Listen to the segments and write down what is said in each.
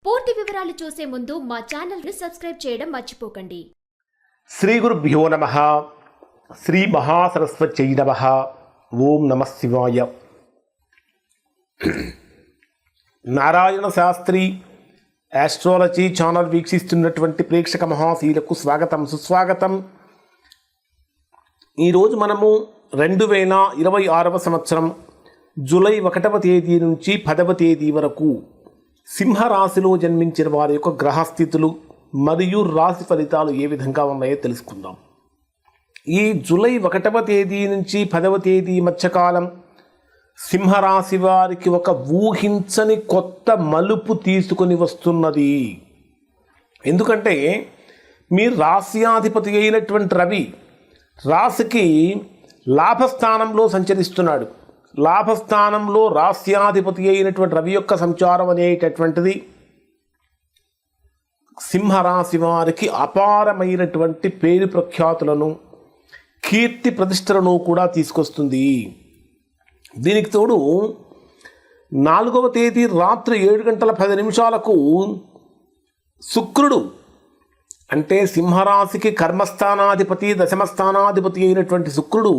పూర్తి వివరాలు చూసే ముందు మా ఛానల్ ని సబ్స్క్రైబ్ చేయడం మర్చిపోకండి. శ్రీ గురుభ్యో నమః. శ్రీ మహాసరస్వత్యై నమః. ఓం నమః శివాయ. నారాయణ శాస్త్రి ఆస్ట్రాలజీ ఛానల్ వీక్షిస్తున్నటువంటి ప్రేక్షక మహాశీలకు స్వాగతం, సుస్వాగతం. ఈరోజు మనము 2026వ సంవత్సరం జూలై 1వ తేదీ నుంచి 10వ తేదీ వరకు సింహరాశిలో జన్మించిన వారి యొక్క గ్రహస్థితులు మరియు రాశి ఫలితాలు ఏ విధంగా ఉన్నాయో తెలుసుకుందాం. ఈ జూలై 1వ తేదీ నుంచి 10వ తేదీ మధ్యకాలం సింహరాశి వారికి ఒక ఊహించని కొత్త మలుపు తీసుకొని వస్తున్నది. ఎందుకంటే మీ రాశ్యాధిపతి అయినటువంటి రవి రాశికి లాభస్థానంలో సంచరిస్తున్నాడు. లాభస్థానంలో రాశ్యాధిపతి అయినటువంటి రవి యొక్క సంచారం అనేటటువంటిది సింహరాశి వారికి అపారమైనటువంటి పేరు ప్రఖ్యాతులను, కీర్తి ప్రతిష్టలను కూడా తీసుకొస్తుంది. దీనికి తోడు 4వ తేదీ రాత్రి 7:10 శుక్రుడు అంటే సింహరాశికి కర్మస్థానాధిపతి, దశమస్థానాధిపతి అయినటువంటి శుక్రుడు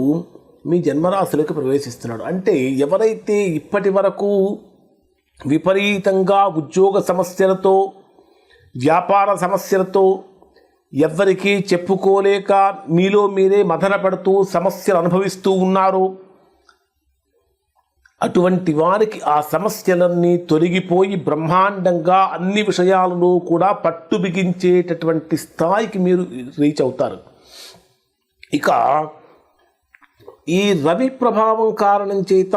మీ జన్మరాశిలోకి ప్రవేశిస్తున్నాడు. అంటే ఎవరైతే ఇప్పటి వరకు విపరీతంగా ఉద్యోగ సమస్యలతో, వ్యాపార సమస్యలతో ఎవ్వరికీ చెప్పుకోలేక మీలో మీరే మదనపడుతూ సమస్యలు అనుభవిస్తూ ఉన్నారో అటువంటి వారికి ఆ సమస్యలన్నీ తొలగిపోయి బ్రహ్మాండంగా అన్ని విషయాలలో కూడా పట్టు బిగించేటటువంటి స్థాయికి మీరు రీచ్ అవుతారు. ఇక ఈ రవి ప్రభావం కారణం చేత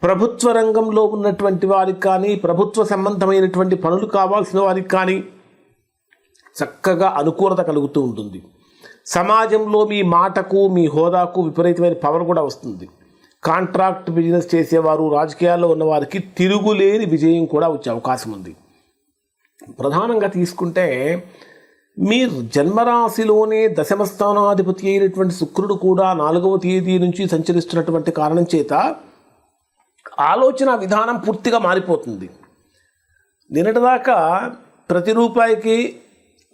ప్రభుత్వ రంగంలో ఉన్నటువంటి వారికి కానీ, ప్రభుత్వ సంబంధమైనటువంటి పనులు కావాల్సిన వారికి కానీ చక్కగా అనుకూలత కలుగుతూ ఉంటుంది. సమాజంలో మీ మాటకు, మీ హోదాకు విపరీతమైన పవర్ కూడా వస్తుంది. కాంట్రాక్ట్ బిజినెస్ చేసేవారు, రాజకీయాల్లో ఉన్నవారికి తిరుగులేని విజయం కూడా వచ్చే అవకాశం ఉంది. ప్రధానంగా తీసుకుంటే మీ జన్మరాశిలోనే దశమస్థానాధిపతి అయినటువంటి శుక్రుడు కూడా 4వ తేదీ నుంచి సంచరిస్తున్నటువంటి కారణం చేత ఆలోచన విధానం పూర్తిగా మారిపోతుంది. నిన్నటిదాకా ప్రతి రూపాయికి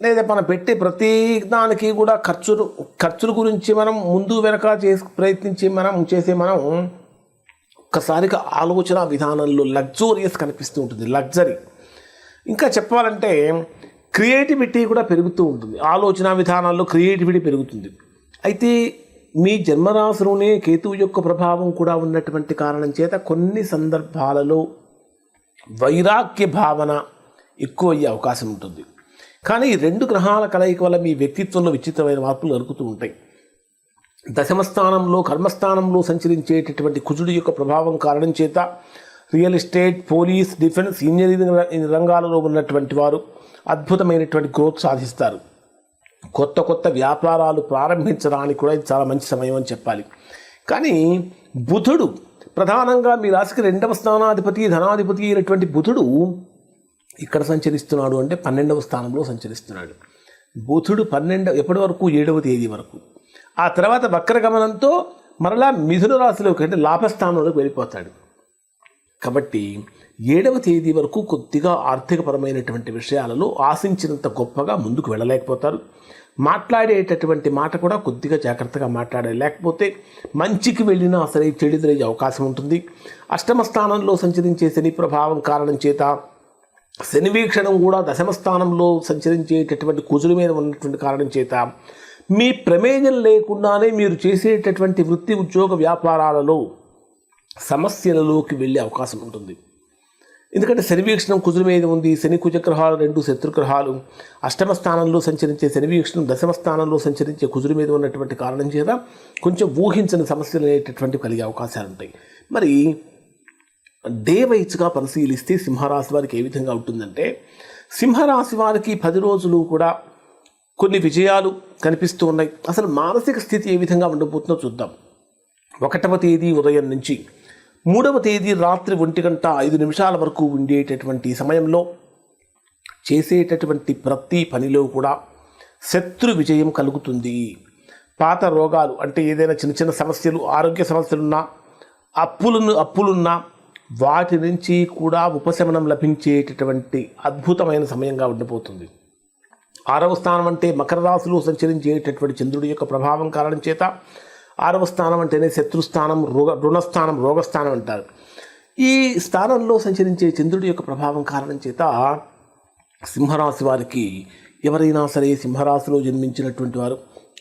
లేదా మనం పెట్టే ప్రతి దానికి కూడా ఖర్చుల గురించి మనం ముందు వెనక ప్రయత్నించి మనం ఒక్కసారిగా ఆలోచన విధానంలో లగ్జూరియస్ కనిపిస్తూ ఉంటుంది. లగ్జరీ. ఇంకా చెప్పాలంటే క్రియేటివిటీ కూడా పెరుగుతూ ఉంటుంది. ఆలోచన విధానాల్లో క్రియేటివిటీ పెరుగుతుంది. అయితే మీ జన్మరాశిలోనే కేతువు యొక్క ప్రభావం కూడా ఉన్నటువంటి కారణం చేత కొన్ని సందర్భాలలో వైరాగ్య భావన ఎక్కువ అయ్యే అవకాశం ఉంటుంది. కానీ ఈ 2 గ్రహాల కలయిక వల్ల మీ వ్యక్తిత్వంలో విచిత్రమైన మార్పులు జరుగుతూ ఉంటాయి. దశమస్థానంలో, కర్మస్థానంలో సంచరించేటటువంటి కుజుడి యొక్క ప్రభావం కారణం చేత real estate, police, defence, engineering రంగాలలో ఉన్నటువంటి వారు అద్భుతమైనటువంటి గ్రోత్ సాధిస్తారు. కొత్త వ్యాపారాలు ప్రారంభించడానికి కూడా ఇది చాలా మంచి సమయం అని చెప్పాలి. కానీ బుధుడు ప్రధానంగా మీ రాశికి 2వ స్థానాధిపతి, ధనాధిపతి అయినటువంటి బుధుడు ఇక్కడ సంచరిస్తున్నాడు అంటే 12వ స్థానంలో సంచరిస్తున్నాడు. బుధుడు ఎప్పటి వరకు 7వ తేదీ వరకు. ఆ తర్వాత వక్రగమనంతో మరలా మిథున రాశిలోకి అంటే లాభస్థానంలోకి వెళ్ళిపోతాడు. కాబట్టి 7వ తేదీ వరకు కొద్దిగా ఆర్థికపరమైనటువంటి విషయాలలో ఆశించినంత గొప్పగా ముందుకు వెళ్ళలేకపోతారు. మాట్లాడేటటువంటి మాట కూడా కొద్దిగా జాగ్రత్తగా మాట్లాడాలి, లేకపోతే మంచికి వెళ్ళినా సరే చెడుదరయ్యే అవకాశం ఉంటుంది. అష్టమ స్థానంలో సంచరించే శని ప్రభావం కారణం చేత శని వీక్షణం కూడా దశమ స్థానంలో సంచరించేటటువంటి కుజుల మీద ఉన్నటువంటి కారణం చేత మీ ప్రమేయం లేకుండానే మీరు చేసేటటువంటి వృత్తి, ఉద్యోగ, వ్యాపారాలలో సమస్యలలోకి వెళ్ళే అవకాశం ఉంటుంది. ఎందుకంటే శని వీక్షణం కుజుల మీద ఉంది. శని కుజగ్రహాలు 2 శత్రుగ్రహాలు. అష్టమ స్థానంలో సంచరించే శని వీక్షణం దశమ స్థానంలో సంచరించే కుజుల మీద ఉన్నటువంటి కారణం చేత కొంచెం ఊహించని సమస్యలు అనేటటువంటి కలిగే అవకాశాలు ఉంటాయి. మరి డే వైజ్గా పరిశీలిస్తే సింహరాశి వారికి ఏ విధంగా ఉంటుందంటే, సింహరాశి వారికి 10 రోజులు కూడా కొన్ని విజయాలు కనిపిస్తూ ఉన్నాయి. అసలు మానసిక స్థితి ఏ విధంగా ఉండబోతుందో చూద్దాం. 1వ తేదీ ఉదయం నుంచి 3వ తేదీ రాత్రి 1:05 వరకు ఉండేటటువంటి సమయంలో చేసేటటువంటి ప్రతి పనిలో కూడా శత్రు విజయం కలుగుతుంది. పాత రోగాలు అంటే ఏదైనా చిన్న సమస్యలు, ఆరోగ్య సమస్యలున్నా, అప్పులున్నా వాటి నుంచి కూడా ఉపశమనం లభించేటటువంటి అద్భుతమైన సమయంగా ఉండిపోతుంది. 6వ స్థానం అంటే మకర రాశిలో సంచరించేటటువంటి చంద్రుడి యొక్క ప్రభావం కారణం చేత 6వ స్థానం అంటేనే శత్రుస్థానం, రుణస్థానం, రోగస్థానం అంటారు. ఈ స్థానంలో సంచరించే చంద్రుడి యొక్క ప్రభావం కారణం చేత సింహరాశి వారికి, ఎవరైనా సరే సింహరాశిలో జన్మించినటువంటి వారు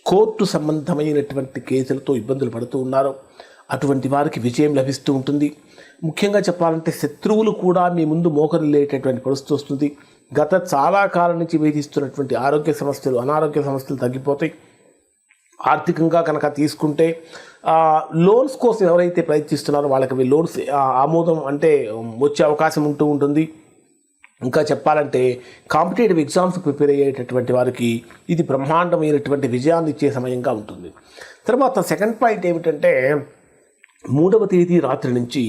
కోర్టు సంబంధమైనటువంటి కేసులతో ఇబ్బందులు పడుతూ ఉన్నారో అటువంటి వారికి విజయం లభిస్తూ ఉంటుంది. ముఖ్యంగా చెప్పాలంటే శత్రువులు కూడా మీ ముందు మోకరిల్లేటటువంటి పరిస్థితి వస్తుంది. గత చాలా కాలం నుంచి వేధిస్తున్నటువంటి ఆరోగ్య సమస్యలు, అనారోగ్య సమస్యలు తగ్గిపోతాయి. ఆర్థికంగా కనుక తీసుకుంటే లోన్స్ కోసం ఎవరైతే ప్రయత్నిస్తున్నారో వాళ్ళకి లోన్స్ ఆమోదం అంటే వచ్చే అవకాశం ఉంటూ ఉంటుంది. ఇంకా చెప్పాలంటే కాంపిటేటివ్ ఎగ్జామ్స్ ప్రిపేర్ అయ్యేటటువంటి వారికి ఇది బ్రహ్మాండమైనటువంటి విజయాన్ని ఇచ్చే సమయంగా ఉంటుంది. తర్వాత సెకండ్ పాయింట్ ఏమిటంటే 3వ తేదీ రాత్రి నుంచి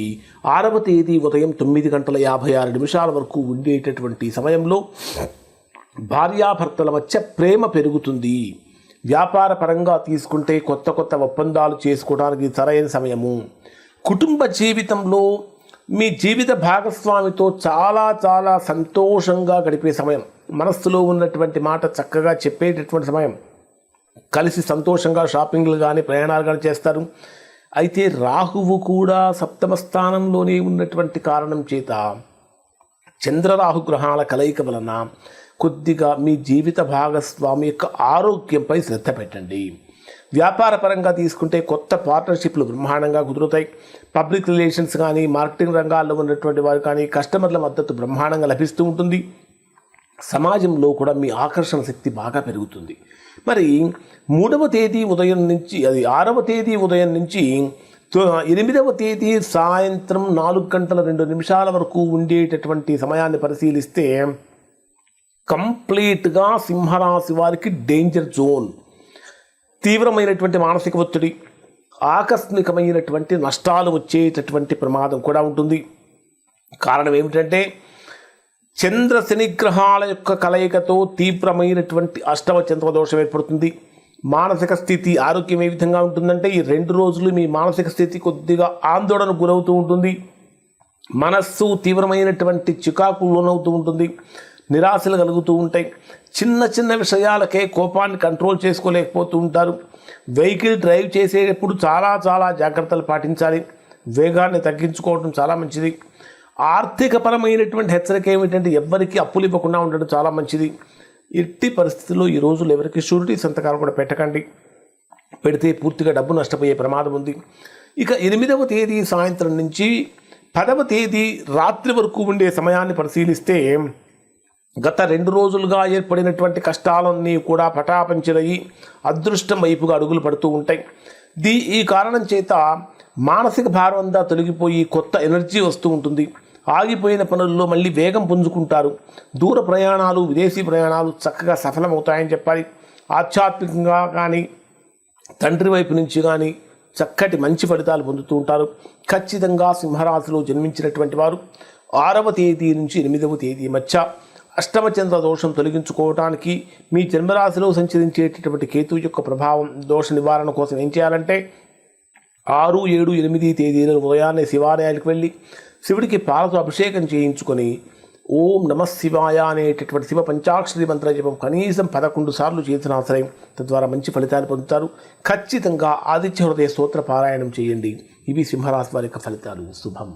6వ తేదీ ఉదయం 9:56 వరకు ఉండేటటువంటి సమయంలో భార్యాభర్తల మధ్య ప్రేమ పెరుగుతుంది. వ్యాపార పరంగా తీసుకుంటే కొత్త కొత్త ఒప్పందాలు చేసుకోవడానికి సరైన సమయము. కుటుంబ జీవితంలో మీ జీవిత భాగస్వామితో చాలా చాలా సంతోషంగా గడిపే సమయం. మనస్సులో ఉన్నటువంటి మాట చక్కగా చెప్పేటటువంటి సమయం. కలిసి సంతోషంగా షాపింగ్లు కానీ ప్రయాణాలు కానీ చేస్తారు. అయితే రాహువు కూడా 7వ స్థానంలోనే ఉన్నటువంటి కారణం చేత చంద్రరాహు గ్రహాల కలయిక వలన కొద్దిగా మీ జీవిత భాగస్వామి యొక్క ఆరోగ్యంపై శ్రద్ధ పెట్టండి. వ్యాపార పరంగా తీసుకుంటే కొత్త పార్ట్నర్షిప్లు బ్రహ్మాండంగా కుదురుతాయి. పబ్లిక్ రిలేషన్స్ కానీ, మార్కెటింగ్ రంగాల్లో ఉన్నటువంటి వారు కానీ కస్టమర్ల మద్దతు బ్రహ్మాండంగా లభిస్తూ ఉంటుంది. సమాజంలో కూడా మీ ఆకర్షణ శక్తి బాగా పెరుగుతుంది. మరి 3వ తేదీ ఉదయం నుంచి 6వ తేదీ ఉదయం నుంచి 8వ తేదీ సాయంత్రం 4:02 వరకు ఉండేటటువంటి సమయాన్ని పరిశీలిస్తే కంప్లీట్గా సింహరాశి వారికి డేంజర్ జోన్. తీవ్రమైనటువంటి మానసిక ఒత్తిడి, ఆకస్మికమైనటువంటి నష్టాలు వచ్చేటటువంటి ప్రమాదం కూడా ఉంటుంది. కారణం ఏమిటంటే చంద్ర శని గ్రహాల యొక్క కలయికతో తీవ్రమైనటువంటి అష్టమ చంద్ర దోషం ఏర్పడుతుంది. మానసిక స్థితి, ఆరోగ్యం ఏ విధంగా ఉంటుందంటే ఈ 2 రోజులు మీ మానసిక స్థితి కొద్దిగా ఆందోళనకు గురవుతూ ఉంటుంది. మనస్సు తీవ్రమైనటువంటి చికాకు లోనవుతూ ఉంటుంది. నిరాశలు కలుగుతూ ఉంటాయి. చిన్న చిన్న విషయాలకే కోపాన్ని కంట్రోల్ చేసుకోలేకపోతూ ఉంటారు. వెహికల్ డ్రైవ్ చేసేటప్పుడు చాలా చాలా జాగ్రత్తలు పాటించాలి. వేగాన్ని తగ్గించుకోవడం చాలా మంచిది. ఆర్థికపరమైనటువంటి హెచ్చరిక ఏమిటంటే ఎవ్వరికీ అప్పులు ఇవ్వకుండా ఉండడం చాలా మంచిది. ఎట్టి పరిస్థితుల్లో ఈ రోజులు ఎవరికి షూరిటీ సంతకాలు కూడా పెట్టకండి. పెడితే పూర్తిగా డబ్బు నష్టపోయే ప్రమాదం ఉంది. ఇక 8వ తేదీ సాయంత్రం నుంచి 10వ తేదీ రాత్రి వరకు ఉండే సమయాన్ని పరిశీలిస్తే గత 2 రోజులుగా ఏర్పడినటువంటి కష్టాలన్నీ కూడా పటాపంచలయ్యి అదృష్టం వైపుగా అడుగులు పడుతూ ఉంటాయి. ఈ కారణం చేత మానసిక భారం అంతా తొలగిపోయి కొత్త ఎనర్జీ వస్తూ ఉంటుంది. ఆగిపోయిన పనుల్లో మళ్ళీ వేగం పుంజుకుంటారు. దూర ప్రయాణాలు, విదేశీ ప్రయాణాలు చక్కగా సఫలమవుతాయని చెప్పాలి. ఆధ్యాత్మికంగా కానీ, తండ్రి వైపు నుంచి కానీ చక్కటి మంచి ఫలితాలు పొందుతూ ఉంటారు. ఖచ్చితంగా సింహరాశిలో జన్మించినటువంటి వారు 6వ తేదీ నుంచి 8వ తేదీ మధ్య అష్టమ చంద్ర దోషం తొలగించుకోవడానికి మీ జన్మరాశిలో సంచరించేటటువంటి కేతు యొక్క ప్రభావం దోష నివారణ కోసం ఏం చేయాలంటే 6, 7, 8 తేదీలలో ఉదయాన్నే శివాలయాలకు వెళ్ళి శివుడికి పాలతో అభిషేకం చేయించుకొని ఓం నమః శివాయ అనేటటువంటి శివ పంచాక్షరి మంత్ర జపం కనీసం 11 సార్లు చేసిన ఆశ్రయం, తద్వారా మంచి ఫలితాలు పొందుతారు. ఖచ్చితంగా ఆదిత్య హృదయ స్తోత్ర పారాయణం చేయండి. ఇవి సింహరాశి వారి యొక్క ఫలితాలు. శుభం.